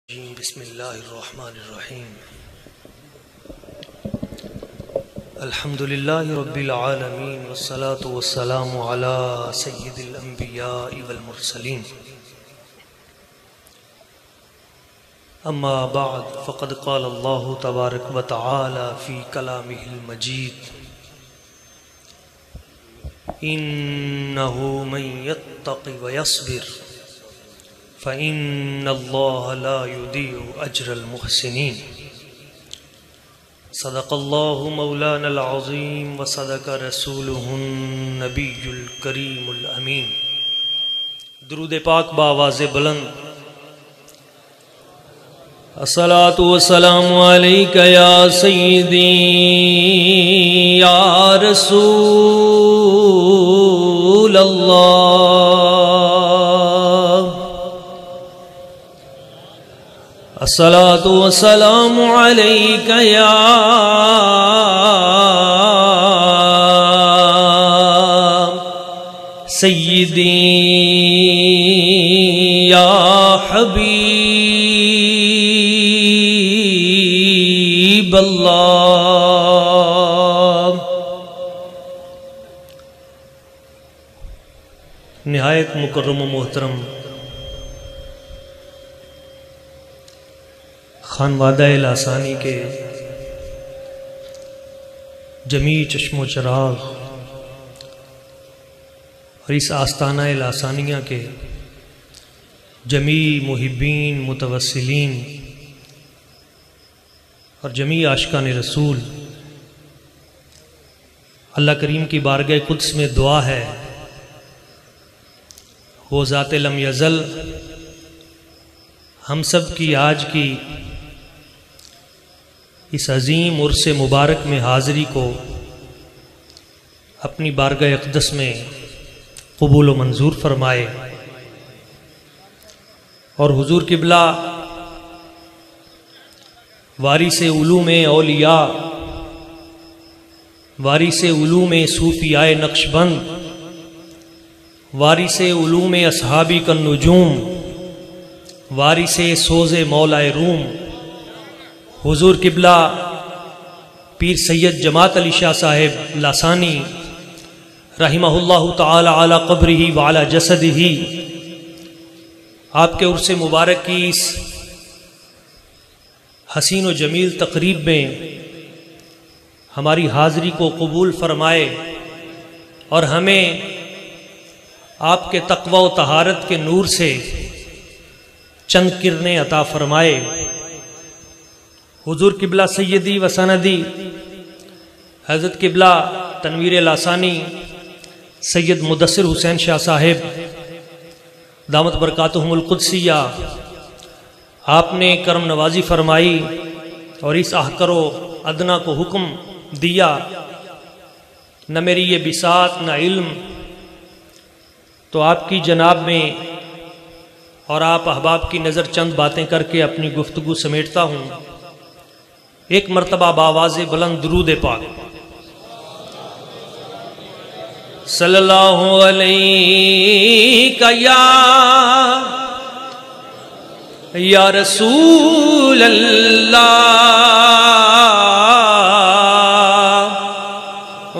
بسم اللہ الرحمن الرحیم الحمد للہ رب العالمین والصلاة والسلام علی سید الانبیاء والمرسلین اما بعد فقد قال اللہ تبارک و تعالی فی کلامہ المجید انہ من یتق ویصبر فإن الله لا يضيع أجر المحسنين صدق الله مولانا العظيم وصدق رسوله النبي الكريم الأمين درود پاک بآواز بلند الصلاة والسلام عليك يا سيدي يا رسول الله الصلاة والسلام عليك يا سيدي يا حبيب الله نہایت مکرم و محترم خانوادہ لاسانی کے جمیع چشم و چراغ اور اس آستانہ لاسانیہ کے جمیع محبین متوسلین اور جمیع عاشقان رسول، اللہ کریم کی بارگاہ قدس میں دعا ہے وہ ذات لم یزل ہم سب کی آج کی اس عظیم عرس مبارک میں حاضری کو اپنی بارگاہ اقدس میں قبول و منظور فرمائے، اور حضور قبلہ وارث علوم اولیاء، وارث علوم صوفیاء نقشبند، وارث علوم اصحابی کالنجوم، وارث سوز مولائے روم حضور قبلہ پیر سید جماعت علی شاہ صاحب لاسانی رحمہ اللہ تعالی علی قبرہ وعلی جسدہ، آپ کے عرس مبارک کی اس حسین و جمیل تقریب میں ہماری حاضری کو قبول فرمائے اور ہمیں آپ کے تقوی و طہارت کے نور سے چند کرنیں عطا فرمائے۔ حضور قبلہ سیدی و سندی حضرت قبلہ تنویر لاسانی سید مدثر حسین شاہ صاحب دامت برکاتہم القدسیہ، آپ نے کرم نوازی فرمائی اور اس احقر و ادنا کو حکم دیا، نہ میری یہ بساط نہ علم، تو آپ کی جناب میں اور آپ احباب کی نظر چند باتیں کر کے اپنی گفتگو سمیٹتا ہوں۔ ایک مرتبہ بآواز بلند درود پاک صلی اللہ علیہ یا رسول اللہ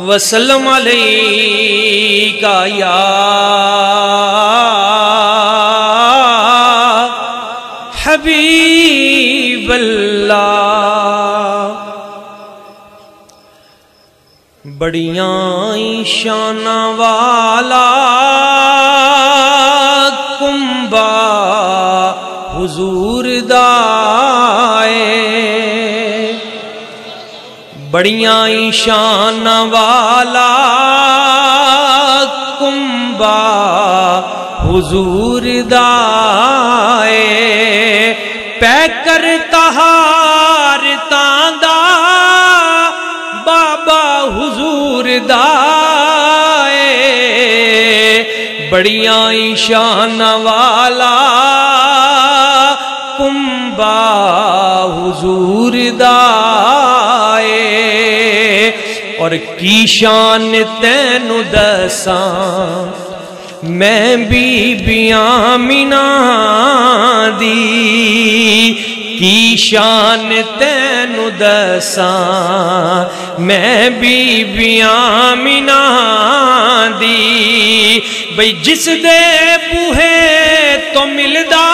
وسلم علیہ یا حبیب اللہ، بڑیاں شان والا کنبا حضور دائے، بڑیاں شان والا کنبا حضور دائے، پے کر تہار تاندہ بابا حضور دائے، بڑیاں شان والا کنبا حضور دائے، اور کی شان تینو دساں میں بی بی آمینہ دی کی شان تینو دساں میں بی بی آمینہ دی بھئی جس دے بوہے تو ملدا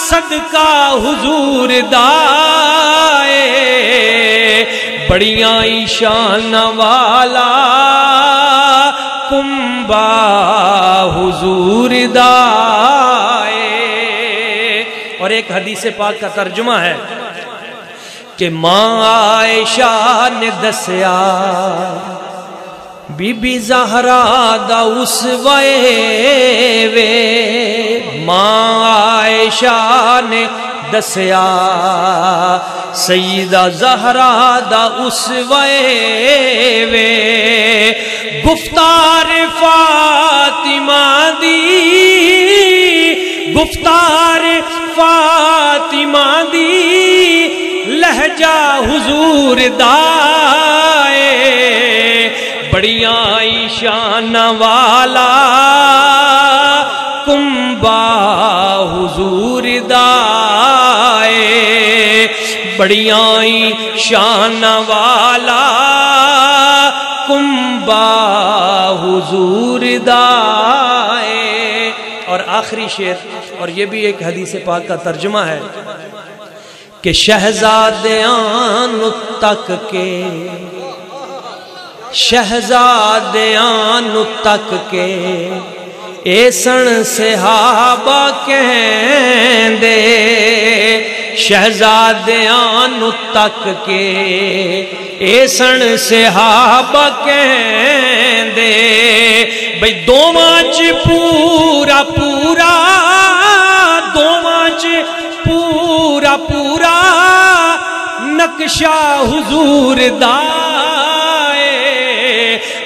صدقہ حضور دائے بڑیاں شان والا کنبا حضور دائے۔ اور ایک حدیث پاک کا ترجمہ ہے کہ ماں عائشہ نے دسیا بی بی زہرا دا اسوے وے ماں عائشہ نے دسیا سیدہ زہرا دا اسوے وے گفتار فاطمہ دی گفتار فاطمہ دی لہجہ حضور دائے بڑیاں شان والا کنبا حضور دائے بڑیاں شان والا کنبا حضور دائے۔ اور آخری شعر، اور یہ بھی ایک حدیث پاک کا ترجمہ ہے کہ شہزادیاں تک کے شہزادیاں تک کے ایسن صحابہ کہندے شہزادیاں تک کے ایسن صحابہ کہندے بھئی دوواں چ پورا پورا دوواں چ پورا پورا نقشہ حضور دائے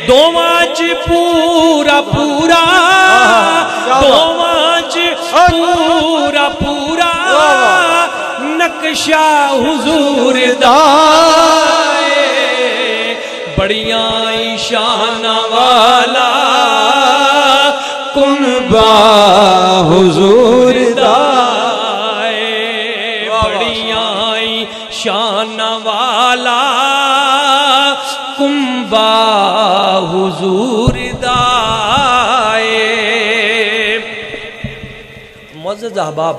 دوواں چ پورا پورا دوواں چ پورا پورا نقشہ حضور دائے بڑیاں شان والا کنبا حضور دائے بڑیاں شان والا کنبا حضور دائے۔ معزز احباب،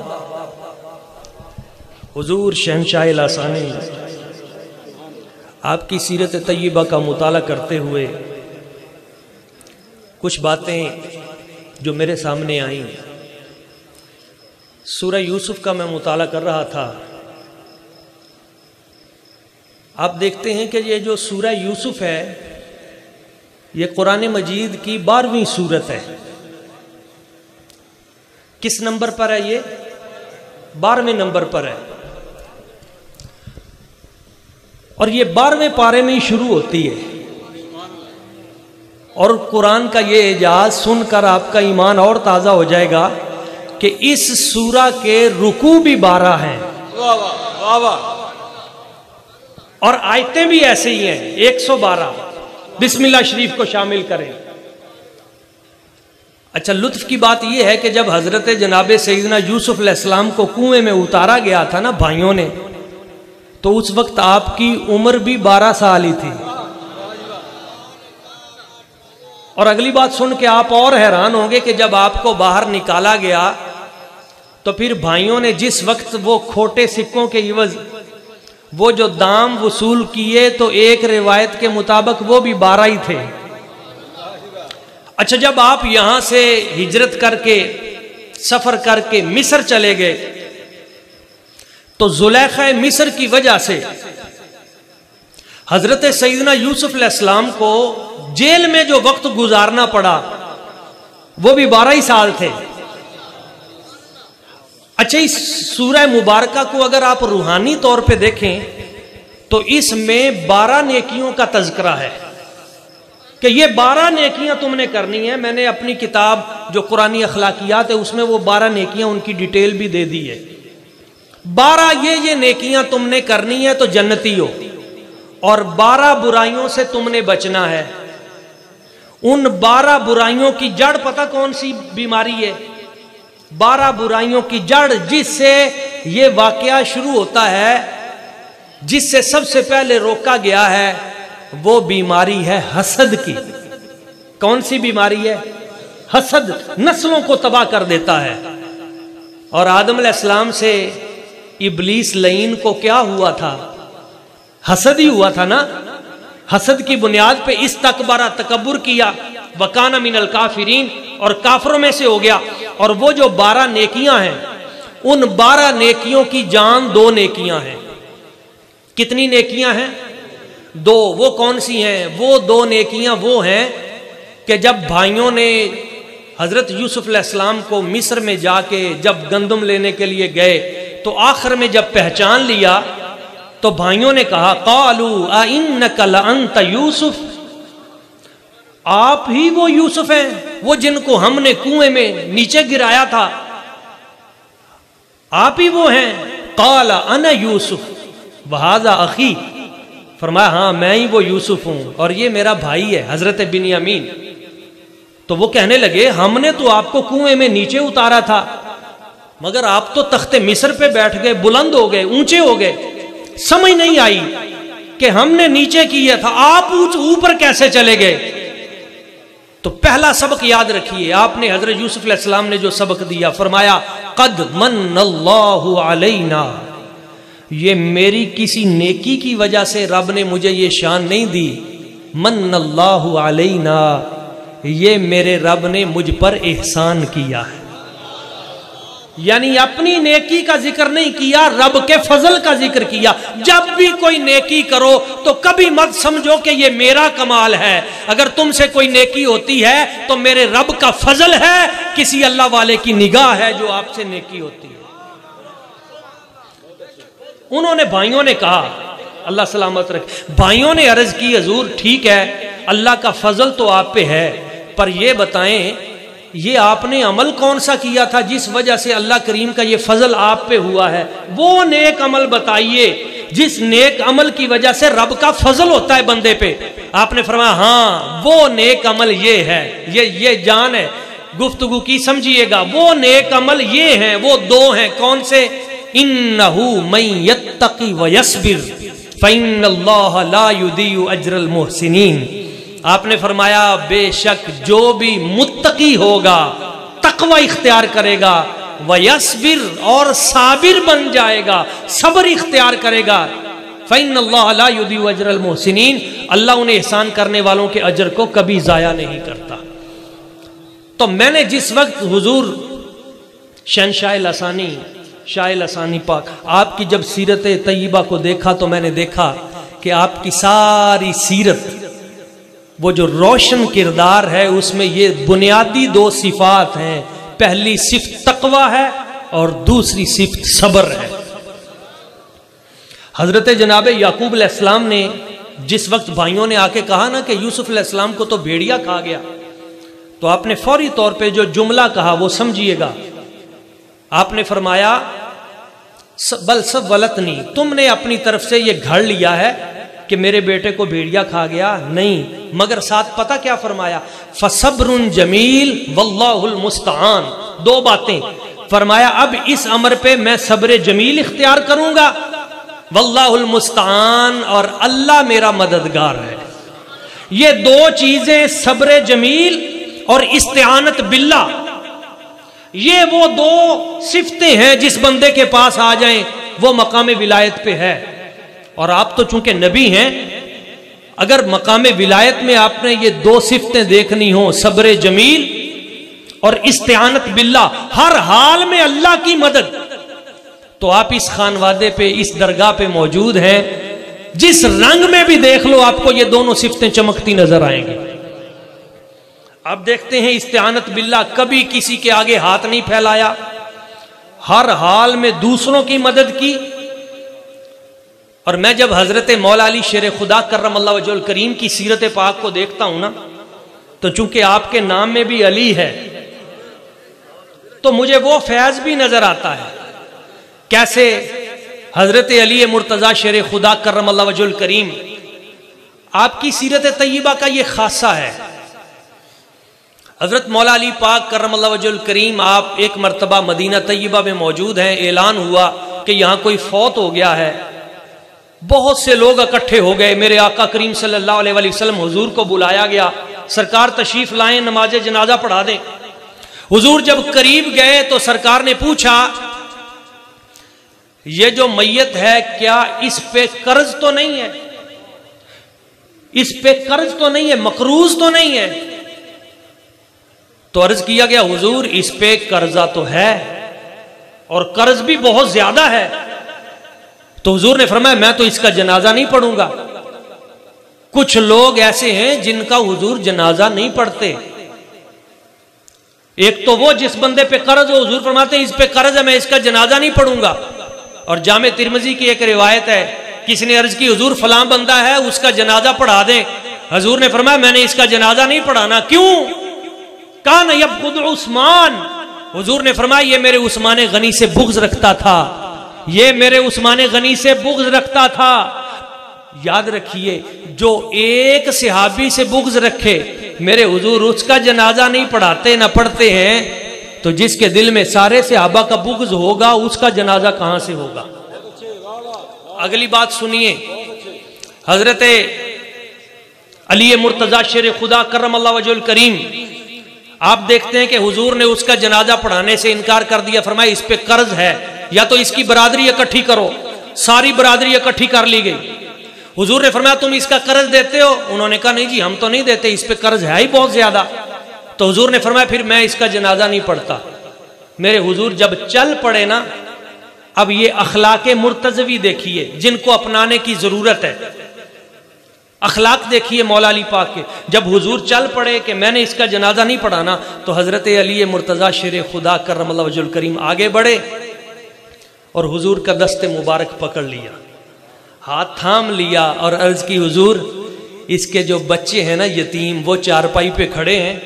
حضور شہنشاہ لاسانی آپ کی سیرت طیبہ کا مطالعہ کرتے ہوئے کچھ باتیں جو میرے سامنے آئیں، سورہ یوسف کا میں مطالعہ کر رہا تھا۔ آپ دیکھتے ہیں کہ یہ جو سورہ یوسف ہے یہ قرآن مجید کی 12ویں سورت ہے۔ کس نمبر پر ہے؟ یہ 12ویں نمبر پر ہے، اور یہ 12ویں پارے میں ہی شروع ہوتی ہے۔ اور قرآن کا یہ اعجاز سن کر آپ کا ایمان اور تازہ ہو جائے گا کہ اس سورہ کے رکوع بھی 12 ہیں اور آیتیں بھی ایسے ہی ہیں 112۔ بسم اللہ شریف کو شامل کریں۔ اچھا، لطف کی بات یہ ہے کہ جب حضرت جناب سیدنا یوسف علیہ السلام کو کنویں میں اتارا گیا تھا نا بھائیوں نے، تو اس وقت آپ کی عمر بھی 12 سال ہی تھی۔ اور اگلی بات سن کے آپ اور حیران ہوں گے کہ جب آپ کو باہر نکالا گیا تو پھر بھائیوں نے جس وقت وہ کھوٹے سکوں کے عوض وہ جو دام وصول کیے تو ایک روایت کے مطابق وہ بھی 12 ہی تھے۔ اچھا، جب آپ یہاں سے ہجرت کر کے سفر کر کے مصر چلے گئے تو زلیخا مصر کی وجہ سے حضرت سیدنا یوسف علیہ السلام کو جیل میں جو وقت گزارنا پڑا وہ بھی 12 ہی سال تھے۔ اچھا، اس سورہ مبارکہ کو اگر آپ روحانی طور پہ دیکھیں تو اس میں 12 نیکیوں کا تذکرہ ہے کہ یہ 12 نیکیاں تم نے کرنی ہیں۔ میں نے اپنی کتاب جو قرآنی اخلاقیات ہے اس میں وہ 12 نیکیاں ان کی ڈیٹیل بھی دے دی ہے۔ 12 یہ نیکیاں تم نے کرنی ہے تو جنتی ہو، اور 12 برائیوں سے تم نے بچنا ہے۔ ان 12 برائیوں کی جڑ پتہ کون سی بیماری ہے؟ 12 برائیوں کی جڑ جس سے یہ واقعہ شروع ہوتا ہے، جس سے سب سے پہلے روکا گیا ہے، وہ بیماری ہے حسد کی۔ کون سی بیماری ہے؟ حسد نسلوں کو تباہ کر دیتا ہے۔ اور آدم علیہ السلام سے ابلیس لعین کو کیا ہوا تھا؟ حسد ہی ہوا تھا نا۔ حسد کی بنیاد پہ استکبارہ تکبر کیا، وکانہ من الکافرین، اور کافروں میں سے ہو گیا۔ اور وہ جو 12 نیکیاں ہیں، ان 12 نیکیوں کی جان 2 نیکیاں ہیں۔ کتنی نیکیاں ہیں؟ 2۔ وہ کون سی ہیں؟ وہ 2 نیکیاں وہ ہیں کہ جب بھائیوں نے حضرت یوسف علیہ السلام کو مصر میں جا کے جب گندم لینے کے لیے گئے تو آخر میں جب پہچان لیا تو بھائیوں نے کہا قالوا اِنَّكَ لَأَنْتَ یوسف، آپ ہی وہ یوسف ہیں وہ جن کو ہم نے کنویں میں نیچے گرایا تھا، آپ ہی وہ ہیں؟ قال انا یوسف وہذا اخی، فرمایا ہاں میں ہی وہ یوسف ہوں اور یہ میرا بھائی ہے حضرت بنیامین۔ تو وہ کہنے لگے ہم نے تو آپ کو کنویں میں نیچے اتارا تھا، مگر آپ تو تخت مصر پہ بیٹھ گئے، بلند ہو گئے، اونچے ہو گئے، سمجھ نہیں آئی کہ ہم نے نیچے کیا تھا، آپ اوپر کیسے چلے گئے؟ تو پہلا سبق یاد رکھیے، آپ نے حضرت یوسف علیہ السلام نے جو سبق دیا، فرمایا قد من اللہ علینا، یہ میری کسی نیکی کی وجہ سے رب نے مجھے یہ شان نہیں دی، من اللہ علینا، یہ میرے رب نے مجھ پر احسان کیا ہے۔ یعنی اپنی نیکی کا ذکر نہیں کیا، رب کے فضل کا ذکر کیا۔ جب بھی کوئی نیکی کرو تو کبھی مت سمجھو کہ یہ میرا کمال ہے، اگر تم سے کوئی نیکی ہوتی ہے تو میرے رب کا فضل ہے، کسی اللہ والے کی نگاہ ہے جو آپ سے نیکی ہوتی ہے۔ انہوں نے بھائیوں نے کہا، اللہ سلامت رکھے، بھائیوں نے عرض کی حضور ٹھیک ہے اللہ کا فضل تو آپ پہ ہے، پر یہ بتائیں یہ آپ نے عمل کون سا کیا تھا جس وجہ سے اللہ کریم کا یہ فضل آپ پہ ہوا ہے؟ وہ نیک عمل بتائیے جس نیک عمل کی وجہ سے رب کا فضل ہوتا ہے بندے پہ۔ آپ نے فرمایا ہاں وہ نیک عمل یہ ہے، یہ جان ہے گفتگو کی، سمجھیے گا، وہ نیک عمل یہ ہیں، وہ 2 ہیں۔ کون سے؟ انہو من یتقی ویصبر فإن اللہ لا یضیع اجر المحسنین۔ آپ نے فرمایا بے شک جو بھی متقی ہوگا، تقوی اختیار کرے گا، ویصبر اور صابر بن جائے گا، صبر اختیار کرے گا، فإن اللہ لا یضیع اجر المحسنین، اللہ انہیں احسان کرنے والوں کے اجر کو کبھی ضائع نہیں کرتا۔ تو میں نے جس وقت حضور شہنشاہ لسانی، شاہ لسانی پاک، آپ کی جب سیرت طیبہ کو دیکھا تو میں نے دیکھا کہ آپ کی ساری سیرت، وہ جو روشن کردار ہے اس میں یہ بنیادی 2 صفات ہیں، پہلی صفت تقوی ہے اور دوسری صفت صبر ہے۔ حضرت جناب یعقوب علیہ السلام نے جس وقت بھائیوں نے آ کے کہا نا کہ یوسف علیہ السلام کو تو بھیڑیا کھا گیا، تو آپ نے فوری طور پہ جو جملہ کہا وہ سمجھیے گا، آپ نے فرمایا بل سولتنی، تم نے اپنی طرف سے یہ گھڑ لیا ہے کہ میرے بیٹے کو بھیڑیا کھا گیا، نہیں، مگر ساتھ پتہ کیا فرمایا؟ فصبر جمیل واللہ المستعان۔ 2 باتیں فرمایا، اب اس امر پہ میں صبر جمیل اختیار کروں گا، واللہ المستعان، اور اللہ میرا مددگار ہے۔ یہ 2 چیزیں، صبر جمیل اور استعانت باللہ، یہ وہ 2 صفتیں ہیں جس بندے کے پاس آ جائیں وہ مقام ولایت پہ ہے۔ اور آپ تو چونکہ نبی ہیں، اگر مقام ولایت میں آپ نے یہ 2 صفتیں دیکھنی ہوں، صبر جمیل اور استعانت باللہ، ہر حال میں اللہ کی مدد، تو آپ اس خانوادے پہ، اس درگاہ پہ موجود ہیں، جس رنگ میں بھی دیکھ لو آپ کو یہ دونوں صفتیں چمکتی نظر آئیں گی۔ اب دیکھتے ہیں استعانت باللہ، کبھی کسی کے آگے ہاتھ نہیں پھیلایا، ہر حال میں دوسروں کی مدد کی۔ اور میں جب حضرت مولا علی شیر خدا کرم اللہ وجہ الکریم کی سیرت پاک کو دیکھتا ہوں نا، تو چونکہ آپ کے نام میں بھی علی ہے تو مجھے وہ فیض بھی نظر آتا ہے، کیسے حضرت علی مرتضی شیر خدا کرم اللہ وجہ الکریم، آپ کی سیرت طیبہ کا یہ خاصہ ہے حضرت مولا علی پاک کرم اللہ وجہ الکریم آپ ایک مرتبہ مدینہ طیبہ میں موجود ہیں، اعلان ہوا کہ یہاں کوئی فوت ہو گیا ہے، بہت سے لوگ اکٹھے ہو گئے، میرے آقا کریم صلی اللہ علیہ وسلم حضور کو بلایا گیا، سرکار تشریف لائیں، نماز جنازہ پڑھا دیں۔ حضور جب قریب گئے تو سرکار نے پوچھا یہ جو میت ہے کیا اس پہ قرض تو نہیں ہے، اس پہ قرض تو نہیں ہے، مقروض تو نہیں ہے؟ تو عرض کیا گیا حضور اس پہ قرضہ تو ہے اور قرض بھی بہت زیادہ ہے۔ تو حضور نے فرمایا میں تو اس کا جنازہ نہیں پڑھوں گا۔ کچھ لوگ ایسے ہیں جن کا حضور جنازہ نہیں پڑھتے، ایک تو وہ جس بندے پہ قرض ہو، حضور فرماتے ہیں اس پہ قرض ہے میں اس کا جنازہ نہیں پڑھوں گا۔ اور جامع ترمذی کی ایک روایت ہے، کسی نے عرض کی حضور فلاں بندہ ہے اس کا جنازہ پڑھا دیں، حضور نے فرمایا میں نے اس کا جنازہ نہیں پڑھانا۔ کیوں؟ کان یبغض عثمان، حضور نے فرمایا یہ میرے عثمان غنی سے بغض رکھتا تھا، یہ میرے عثمان غنی سے بغض رکھتا تھا۔ یاد رکھیے جو ایک صحابی سے بغض رکھے میرے حضور اس کا جنازہ نہیں پڑھاتے نہ پڑھتے ہیں، تو جس کے دل میں سارے صحابہ کا بغض ہوگا اس کا جنازہ کہاں سے ہوگا؟ اگلی بات سنیے، حضرت علی مرتضی شیر خدا کرم اللہ وجہ الکریم آپ دیکھتے ہیں کہ حضور نے اس کا جنازہ پڑھانے سے انکار کر دیا، فرمایا اس پہ قرض ہے، یا تو اس کی برادری اکٹھی کرو۔ ساری برادری اکٹھی کر لی گئی، حضور نے فرمایا تم اس کا قرض دیتے ہو؟ انہوں نے کہا نہیں جی ہم تو نہیں دیتے، اس پہ قرض ہے ہی بہت زیادہ۔ تو حضور نے فرمایا پھر میں اس کا جنازہ نہیں پڑھتا۔ میرے حضور جب چل پڑے نا، اب یہ اخلاق مرتضوی دیکھیے جن کو اپنانے کی ضرورت ہے، اخلاق دیکھیے مولا علی پاک کے۔ جب حضور چل پڑے کہ میں نے اس کا جنازہ نہیں پڑھانا، تو حضرت علی مرتضی شیر خدا کرم اللہ وجہ الکریم آگے بڑھے اور حضور کا دست مبارک پکڑ لیا، ہاتھ تھام لیا اور عرض کی حضور اس کے جو بچے ہیں نا یتیم، وہ چارپائی پہ کھڑے ہیں،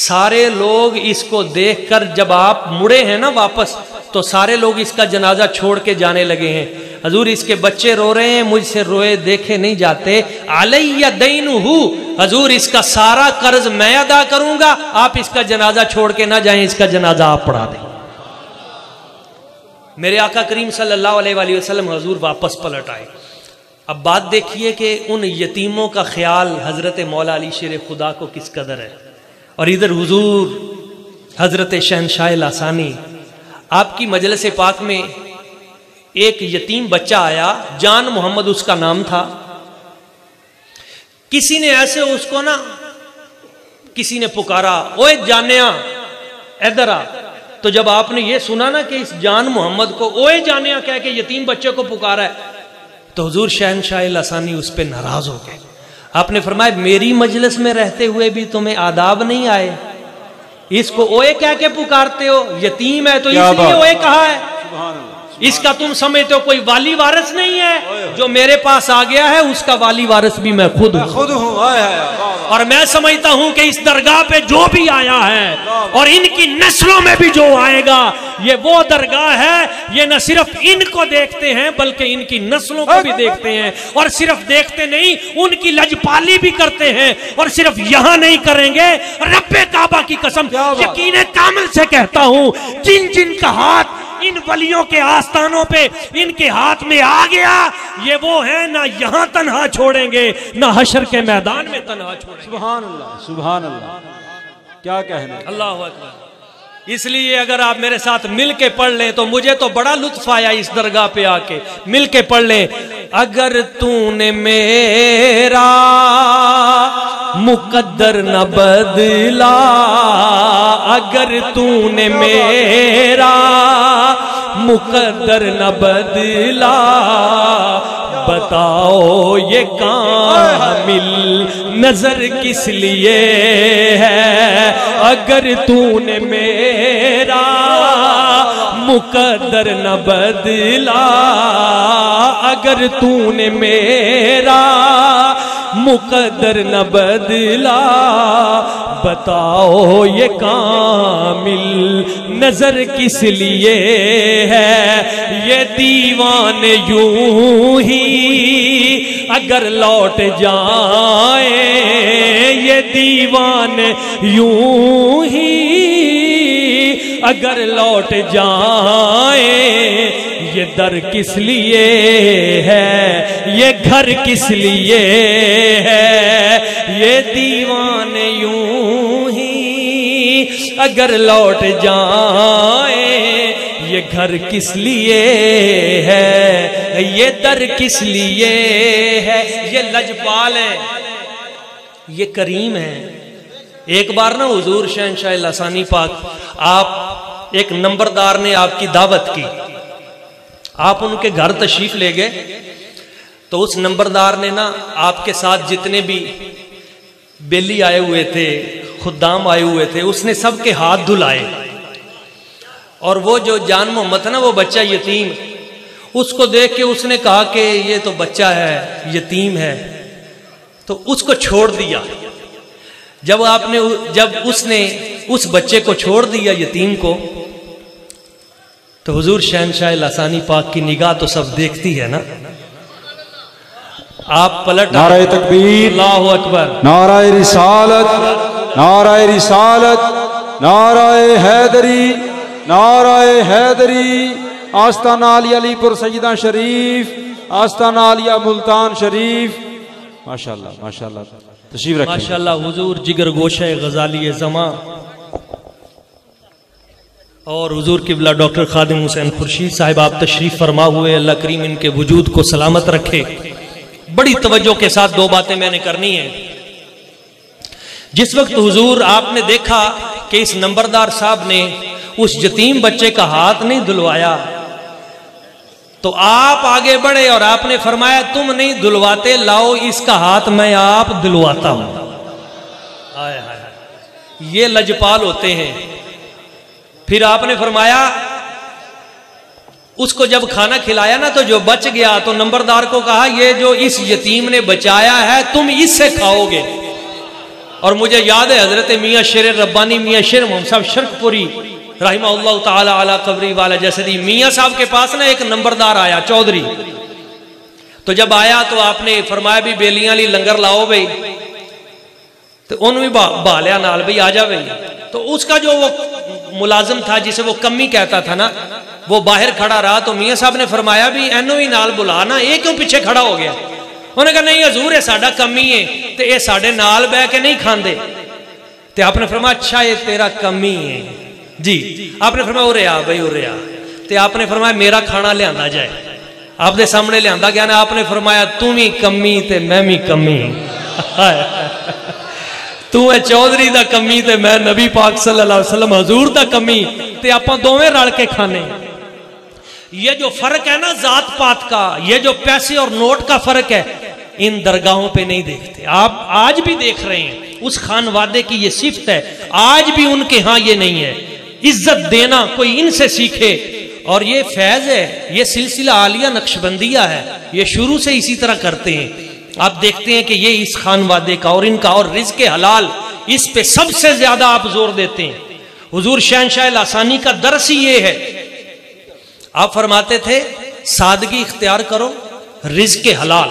سارے لوگ اس کو دیکھ کر جب آپ مڑے ہیں نا واپس تو سارے لوگ اس کا جنازہ چھوڑ کے جانے لگے ہیں۔ حضور اس کے بچے رو رہے ہیں، مجھ سے روئے دیکھے نہیں جاتے، علیہ دینہ، حضور اس کا سارا قرض میں ادا کروں گا، آپ اس کا جنازہ چھوڑ کے نہ جائیں، اس کا جنازہ آپ پڑھا دیں۔ میرے آقا کریم صلی اللہ علیہ وآلہ وسلم حضور واپس پلٹ آئے۔ اب بات دیکھیے کہ ان یتیموں کا خیال حضرت مولا علی شیر خدا کو کس قدر ہے، اور ادھر حضور حضرت شہنشاہ لاسانی آپ کی مجلس پاک میں ایک یتیم بچہ آیا، جان محمد اس کا نام تھا۔ کسی نے ایسے اس کو نا کسی نے پکارا، اوے جانیا ادھر آ۔ تو جب آپ نے یہ سنا نا کہ اس جان محمد کو اوے جانیا کہہ کے یتیم بچے کو پکارا ہے، تو حضور شہنشاہ لاسانی اس پہ ناراض ہو گئے۔ آپ نے فرمایا میری مجلس میں رہتے ہوئے بھی تمہیں آداب نہیں آئے، اس کو اوے کہہ کے پکارتے ہو، یتیم ہے تو اس لیے اوے کہا ہے، اس کا تم سمجھتے ہو کوئی والی وارث نہیں ہے، جو میرے پاس آ گیا ہے اس کا والی وارث بھی میں خود ہوں، اور میں سمجھتا ہوں کہ اس درگاہ پہ جو بھی آیا ہے اور ان کی نسلوں میں بھی جو آئے گا یہ وہ درگاہ ہے، یہ نہ صرف ان کو دیکھتے ہیں بلکہ ان کی نسلوں کو بھی دیکھتے ہیں، اور صرف دیکھتے نہیں ان کی لجپالی بھی کرتے ہیں، اور صرف یہاں نہیں کریں گے، رب کعبہ کی قسم یقین کامل سے کہتا ہوں جن جن کا ہاتھ ان ولیوں کے آستانوں پہ ان کے ہاتھ میں آ گیا، یہ وہ ہیں نہ یہاں تنہا چھوڑیں گے نہ حشر کے میدان میں تنہا چھوڑیں گے۔ سبحان اللہ، سبحان اللہ، کیا کہنا، اللہ اکبر۔ اس لیے اگر آپ میرے ساتھ مل کے پڑھ لیں تو مجھے تو بڑا لطف آیا اس درگاہ پہ آ کے، مل کے پڑھ لیں۔ اگر تو نے میرا مقدر نہ بدلا، اگر تو نے میرا مقدر نہ بدلا، بتاؤ یہ کامل نظر کس لیے ہے، اگر تو نے میرا مقدر نہ بدلا، اگر تو نے میرا مقدر نہ بدلا، بتاؤ یہ کامل نظر کس لیے ہے، یہ دیوان یوں ہی اگر لوٹ جائیں یہ دیوان یوں ہی، اگر لوٹ جائیں یہ در کس لیے ہے، یہ گھر کس لیے ہے، یہ دیوان یوں ہی اگر لوٹ جائیں یہ گھر کس لیے ہے، یہ در کس لیے ہے۔ یہ لجپال ہے، یہ کریم ہے۔ ایک بار نا حضور شہنشاہ لسانی پاک، آپ ایک نمبردار نے آپ کی دعوت کی، آپ ان کے گھر تشریف لے گئے، تو اس نمبردار نے نا آپ کے ساتھ جتنے بھی بیلی آئے ہوئے تھے، خدام آئے ہوئے تھے، اس نے سب کے ہاتھ دھلائے، اور وہ جو جان محمد تھا نا، وہ بچہ یتیم، اس کو دیکھ کے اس نے کہا کہ یہ تو بچہ ہے، یتیم ہے، تو اس کو چھوڑ دیا۔ جب اس نے اس بچے کو چھوڑ دیا یتیم کو، تو حضور شہنشاہ لسانی پاک کی نگاہ تو سب دیکھتی ہے نا، آپ پلٹ، نعرہ تکبیر، اللہ اکبر، نعرہ رسالت، نعرہ رسالت، نعرہ حیدری، نعرہ حیدری، آستانہ علی علی پور سیدہ شریف، آستانہ علیہ ملتان شریف۔ ماشاءاللہ ماشاءاللہ، تشریف رکھیں۔ ماشاءاللہ حضور جگر گوشہ غزالی زمان، اور حضور قبلہ ڈاکٹر خادم حسین خورشید صاحب آپ تشریف فرما ہوئے، اللہ کریم ان کے وجود کو سلامت رکھے۔ بڑی توجہ کے ساتھ دو باتیں میں نے کرنی ہیں۔ جس وقت حضور آپ نے دیکھا کہ اس نمبردار صاحب نے اس یتیم بچے کا ہاتھ نہیں دھلوایا، تو آپ آگے بڑھے اور آپ نے فرمایا تم نہیں دھلواتے، لاؤ اس کا ہاتھ میں آپ دھلواتا ہوں۔ آئے آئے، یہ لجپال ہوتے ہیں۔ پھر آپ نے فرمایا اس کو جب کھانا کھلایا نا، تو جو بچ گیا تو نمبردار کو کہا یہ جو اس یتیم نے بچایا ہے تم اس سے کھاؤ گے۔ اور مجھے یاد ہے حضرت میاں شیر ربانی، میاں شیر محمد صاحب شرک پوری رحمہ اللہ تعالی علی قبری والا جسدی، میاں صاحب کے پاس نا ایک نمبردار آیا، چودھری، تو جب آیا تو آپ نے فرمایا بھی بیلیاں لی لنگر لاؤ بھئی، تو انہوں بھی بالیا نال بھئی آجا بھئی۔ تو اس کا جو وہ ملازم تھا جسے وہ کمی کہتا تھا نا، وہ باہر کھڑا رہا، تو میاں صاحب نے فرمایا بھی اینو ہی نال بلانا، یہ کیوں پیچھے کھڑا ہو گیا؟ انہوں نے کہا نہیں حضور یہ ساڑھا کمی ہے، تو یہ ساڑھے نال بہ کے نہیں کھاندے۔ تو آپ نے فرمایا اچھا یہ تیرا کمی ہے جی۔ آپ نے فرمایا اُرے آ بھئی اُرے آ، تو آپ نے فرمایا میرا کھانا لے آندا جائے۔ آپ نے سامنے لے آندا گیا نا، آپ نے فرمایا تم ہی کمی تے میں بھی کمی، تو ہے چودھری دا کمی تے میں نبی پاک صلی اللہ علیہ وسلم حضور دا کمی، تے آپاں دوویں رل کے کھانے۔ یہ جو فرق ہے نا ذات پات کا، یہ جو پیسے اور نوٹ کا فرق ہے، ان درگاہوں پہ نہیں دیکھتے۔ آپ آج بھی دیکھ رہے ہیں، اس خانوادے کی یہ صفت ہے، آج بھی ان کے ہاں یہ نہیں ہے۔ عزت دینا کوئی ان سے سیکھے، اور یہ فیض ہے، یہ سلسلہ عالیہ نقشبندیہ ہے، یہ شروع سے اسی طرح کرتے ہیں۔ آپ دیکھتے ہیں کہ یہ اس خانوادے کا اور ان کا، اور رزق حلال اس پہ سب سے زیادہ آپ زور دیتے ہیں۔ حضور شہنشاہ لسانی کا درس ہی یہ ہے، آپ فرماتے تھے سادگی اختیار کرو، رزق حلال۔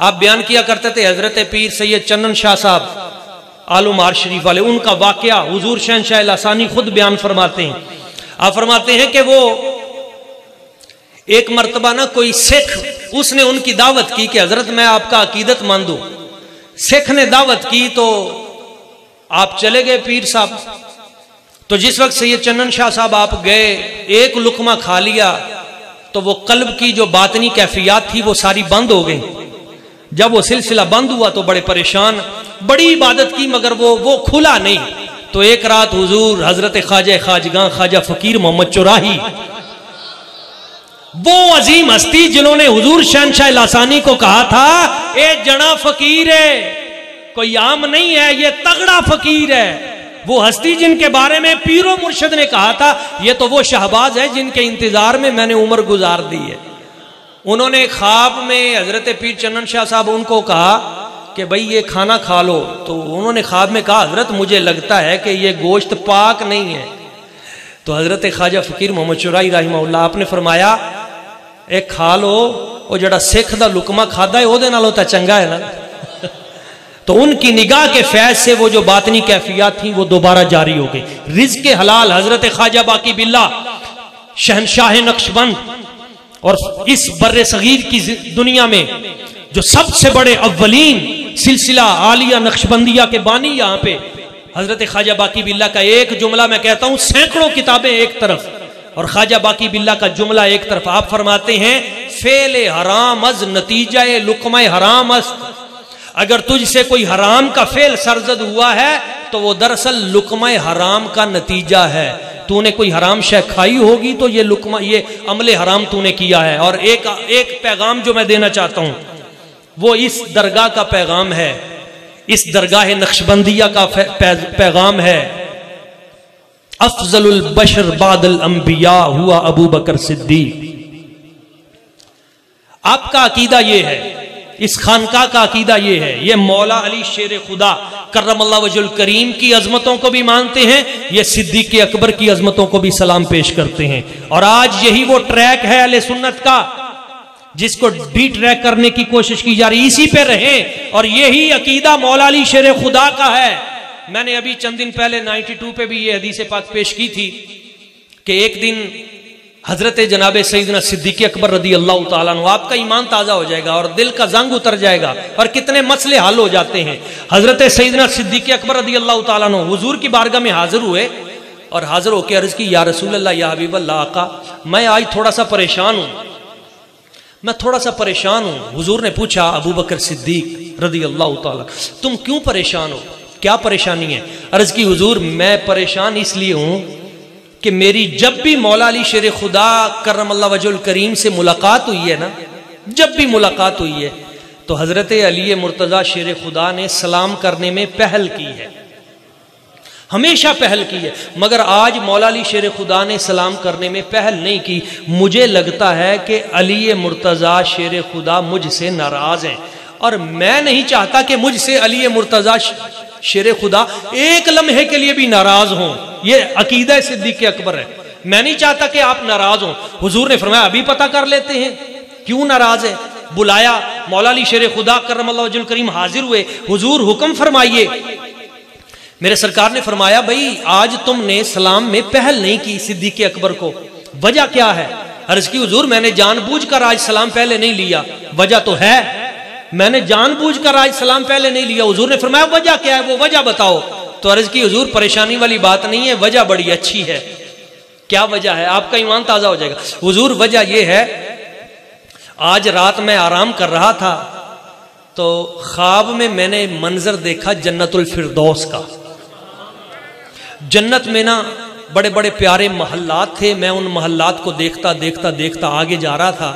آپ بیان کیا کرتے تھے حضرت پیر سید چنن شاہ صاحب آل مار شریف والے، ان کا واقعہ حضور شہنشاہ لسانی خود بیان فرماتے ہیں۔ آپ فرماتے ہیں کہ وہ ایک مرتبہ نا کوئی سکھ، اس نے ان کی دعوت کی کہ حضرت میں آپ کا عقیدت مند ہوں۔ سکھ نے دعوت کی تو آپ چلے گئے پیر صاحب، تو جس وقت سید چنن شاہ صاحب آپ گئے، ایک لقمہ کھا لیا تو وہ قلب کی جو باطنی کیفیات تھی وہ ساری بند ہو گئی۔ جب وہ سلسلہ بند ہوا تو بڑے پریشان، بڑی عبادت کی مگر وہ کھلا نہیں۔ تو ایک رات حضور حضرت خواجہ خواجگاں خواجہ فقیر محمد چراہی، وہ عظیم ہستی جنہوں نے حضور شہنشاہ لسانی کو کہا تھا اے جنا فقیر ہے، کوئی عام نہیں ہے، یہ تگڑا فقیر ہے، وہ ہستی جن کے بارے میں پیر و مرشد نے کہا تھا یہ تو وہ شہباز ہے جن کے انتظار میں نے عمر گزار دی ہے۔ انہوں نے خواب میں حضرت پیر چنن شاہ صاحب ان کو کہا کہ بھئی یہ کھانا کھا لو، تو انہوں نے خواب میں کہا حضرت مجھے لگتا ہے کہ یہ گوشت پاک نہیں ہے۔ تو حضرت خواجہ فقیر محمد چرائی رحمہ اللہ آپ نے فرمایا اے کھا لو وہ جڑا سکھ دا لکمہ کھادا ہے وہ دے نالوں تا چنگا ہے نا. تو ان کی نگاہ کے فیض سے وہ جو باطنی کیفیات تھیں وہ دوبارہ جاری ہو گئی. رزق حلال حضرت خواجہ باقی باللہ شہنشاہ نقشبند اور اس بر صغیر کی دنیا میں جو سب سے بڑے اولین سلسلہ عالیہ نقشبندیہ کے بانی یہاں پہ حضرت خواجہ باقی باللہ کا ایک جملہ میں کہتا ہوں سینکڑوں کتابیں ایک طرف اور خواجہ باقی باللہ کا جملہ ایک طرف. آپ فرماتے ہیں فعل حرام از نتیجہ لقمہ حرام است. اگر تجھ سے کوئی حرام کا فعل سرزد ہوا ہے تو وہ دراصل لقمہ حرام کا نتیجہ ہے. تو نے کوئی حرام شے کھائی ہوگی تو یہ لقمہ یہ عمل حرام تو نے کیا ہے. اور ایک پیغام جو میں دینا چاہتا ہوں وہ اس درگاہ کا پیغام ہے, اس درگاہ نقشبندیہ کا پیغام ہے. افضل البشر بعد الانبیاء ہوا ابو بکر صدیق. آپ کا عقیدہ یہ ہے, اس خانقاہ کا عقیدہ یہ ہے, یہ مولا علی شیر خدا کرم اللہ وجہ الکریم کی عظمتوں کو بھی مانتے ہیں, یہ صدیق اکبر کی عظمتوں کو بھی سلام پیش کرتے ہیں. اور آج یہی وہ ٹریک ہے اہل سنت کا جس کو ڈی ٹریک کرنے کی کوشش کی جا رہی, اسی پہ رہیں. اور یہی عقیدہ مولا علی شیر خدا کا ہے. میں نے ابھی چند دن پہلے 92 پہ بھی یہ حدیث پاک پیش کی تھی کہ ایک دن حضرت جناب سیدنا صدیق اکبر رضی اللہ تعالیٰ عنہ, آپ کا ایمان تازہ ہو جائے گا اور دل کا زنگ اتر جائے گا اور کتنے مسئلے حل ہو جاتے ہیں. حضرت سیدنا صدیق اکبر رضی اللہ تعالیٰ عنہ حضور کی بارگاہ میں حاضر ہوئے اور حاضر ہو کے عرض کی یا رسول اللہ یا حبیب اللہ آقا میں آج تھوڑا سا پریشان ہوں, میں تھوڑا سا پریشان ہوں. حضور نے پوچھا ابو بکر صدیق رضی اللہ تعالیٰ تم کیوں پریشان ہو, کیا پریشانی ہے؟ عرض کی حضور میں پریشان اس لیے ہوں کہ میری جب بھی مولا علی شیر خدا کرم اللہ وجہ الکریم سے ملاقات ہوئی ہے نا, جب بھی ملاقات ہوئی ہے تو حضرت علی مرتضیٰ شیر خدا نے سلام کرنے میں پہل کی ہے, ہمیشہ پہل کی ہے. مگر آج مولا علی شیر خدا نے سلام کرنے میں پہل نہیں کی. مجھے لگتا ہے کہ علی مرتضیٰ شیر خدا مجھ سے ناراض ہیں اور میں نہیں چاہتا کہ مجھ سے علی مرتضیٰ شیر خدا ایک لمحے کے لیے بھی ناراض ہوں. یہ عقیدہ صدیق اکبر ہے, میں نہیں چاہتا کہ آپ ناراض ہوں. حضور نے فرمایا ابھی پتہ کر لیتے ہیں کیوں ناراض ہے. بلایا, مولا علی شیر خدا کرم اللہ وجہ الکریم حاضر ہوئے. حضور حکم فرمائیے. میرے سرکار نے فرمایا بھائی آج تم نے سلام میں پہل نہیں کی صدیق اکبر کو, وجہ کیا ہے؟ عرض کی حضور میں نے جان بوجھ کر آج سلام پہلے نہیں لیا. وجہ تو ہے, میں نے جان بوجھ کر آج سلام پہلے نہیں لیا. حضور نے فرمایا وجہ کیا ہے, وہ وجہ بتاؤ. تو عرض کی حضور پریشانی والی بات نہیں ہے, وجہ بڑی اچھی ہے. کیا وجہ ہے؟ آپ کا ایمان تازہ ہو جائے گا. حضور وجہ یہ ہے آج رات میں آرام کر رہا تھا تو خواب میں نے منظر دیکھا جنت الفردوس کا. جنت میں نا بڑے بڑے پیارے محلات تھے, میں ان محلات کو دیکھتا دیکھتا دیکھتا آگے جا رہا تھا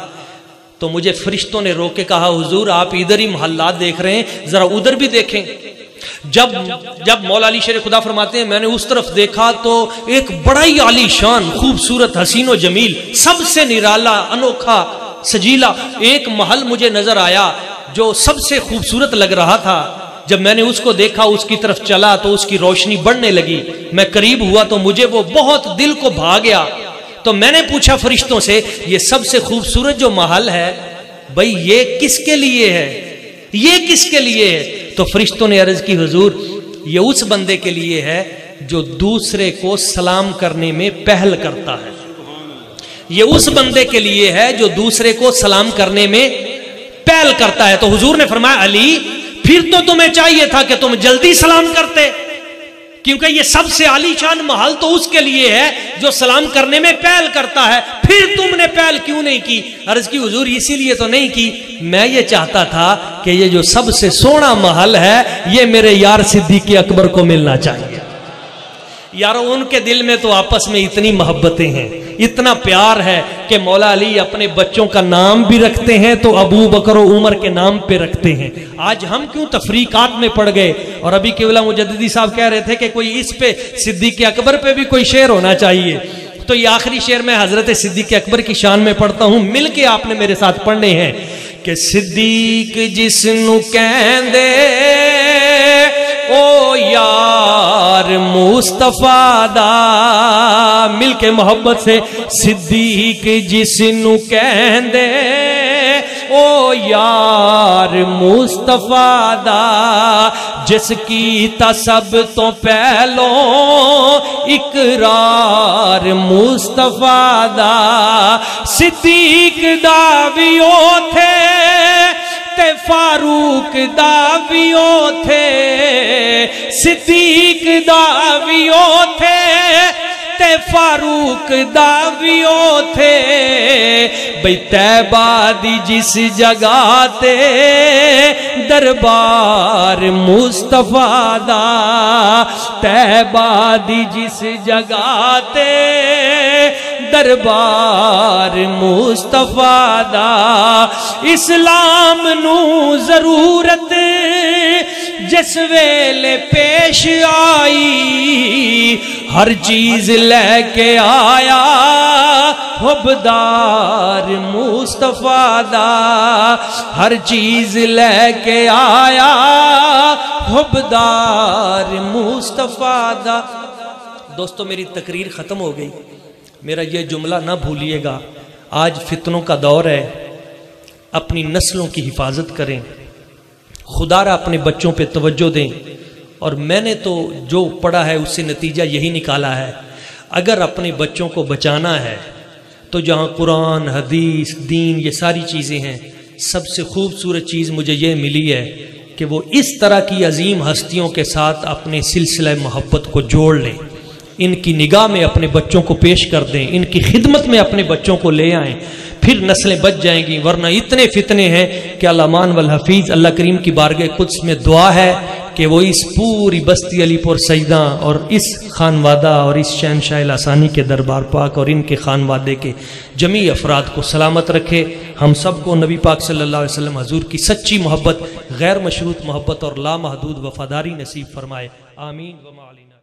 تو مجھے فرشتوں نے روک کے کہا حضور آپ ادھر ہی محلات دیکھ رہے ہیں, ذرا ادھر بھی دیکھیں. جب مولا علی شیر خدا فرماتے ہیں میں نے اس طرف دیکھا تو ایک بڑا ہی عالی شان خوبصورت حسین و جمیل سب سے نرالا انوکھا سجیلا ایک محل مجھے نظر آیا جو سب سے خوبصورت لگ رہا تھا. جب میں نے اس کو دیکھا اس کی طرف چلا تو اس کی روشنی بڑھنے لگی. میں قریب ہوا تو مجھے وہ بہت دل کو بھا گیا. تو میں نے پوچھا فرشتوں سے یہ سب سے خوبصورت جو محل ہے بھئی یہ کس کے لیے ہے, یہ کس کے لیے ہے؟ تو فرشتوں نے عرض کی حضور یہ اس بندے کے لیے ہے جو دوسرے کو سلام کرنے میں پہل کرتا ہے. یہ اس بندے کے لیے ہے جو دوسرے کو سلام کرنے میں پہل کرتا ہے. تو حضور نے فرمایا علی پھر تو تمہیں چاہیے تھا کہ تم جلدی سلام کرتے, کیونکہ یہ سب سے عالی شان محل تو اس کے لیے ہے جو سلام کرنے میں پہل کرتا ہے. پھر تم نے پہل کیوں نہیں کی؟ عرض کی حضور اسی لیے تو نہیں کی, میں یہ چاہتا تھا کہ یہ جو سب سے سونا محل ہے یہ میرے یار صدیق اکبر کو ملنا چاہیے. یارو ان کے دل میں تو آپس میں اتنی محبتیں ہیں, اتنا پیار ہے کہ مولا علی اپنے بچوں کا نام بھی رکھتے ہیں تو ابو بکر و عمر کے نام پہ رکھتے ہیں. آج ہم کیوں تفریقات میں پڑ گئے؟ اور ابھی قبلہ مجددی صاحب کہہ رہے تھے کہ کوئی اس پہ صدیق اکبر پہ بھی کوئی شعر ہونا چاہیے. تو یہ آخری شعر میں حضرت صدیق اکبر کی شان میں پڑھتا ہوں, مل کے آپ نے میرے ساتھ پڑھنے ہیں کہ صدیق جس نو کہندے او یار مصطفیٰ دا, مل کے محبت سے صدیق جس نو کہندے او یار مصطفیٰ دا جس کی تا سب تو پہلو اقرار مصطفیٰ دا صدیق دا بھی او تھے تے فاروق دا بھی او تھے صدیق دا بھی او تھے تے فاروق دا بھی او تھے بھئی طیبہ دی جس جگہ تے دربار مصطفیٰ دا طیبہ دی جس جگہ تے دربار مصطفیٰ دا اسلام نو ضرورت جس ویلے پیش آئی ہر چیز لے کے آیا حبدار مصطفیٰ دا ہر چیز لے کے آیا حبدار مصطفیٰ دا۔ دوستو میری تقریر ختم ہو گئی، میرا یہ جملہ نہ بھولیے گا، آج فتنوں کا دور ہے، اپنی نسلوں کی حفاظت کریں، خدا را اپنے بچوں پہ توجہ دیں۔ اور میں نے تو جو پڑھا ہے اس سے نتیجہ یہی نکالا ہے، اگر اپنے بچوں کو بچانا ہے تو جہاں قرآن، حدیث، دین یہ ساری چیزیں ہیں، سب سے خوبصورت چیز مجھے یہ ملی ہے کہ وہ اس طرح کی عظیم ہستیوں کے ساتھ اپنے سلسلہ محبت کو جوڑ لیں، ان کی نگاہ میں اپنے بچوں کو پیش کر دیں، ان کی خدمت میں اپنے بچوں کو لے آئیں، پھر نسلیں بچ جائیں گی، ورنہ اتنے فتنے ہیں کہ الامان والحفیظ اللہ کریم کی بارگاہ قدس میں دعا ہے کہ وہ اس پوری بستی علی پور سیدہ اور اس خانوادہ اور اس شہنشاہ لاسانی کے دربار پاک اور ان کے خانوادے کے جمیع افراد کو سلامت رکھے، ہم سب کو نبی پاک صلی اللہ علیہ وسلم حضور کی سچی محبت، غیر مشروط محبت اور لامحدود وفاداری نصیب فرمائے، آمین وما علینا۔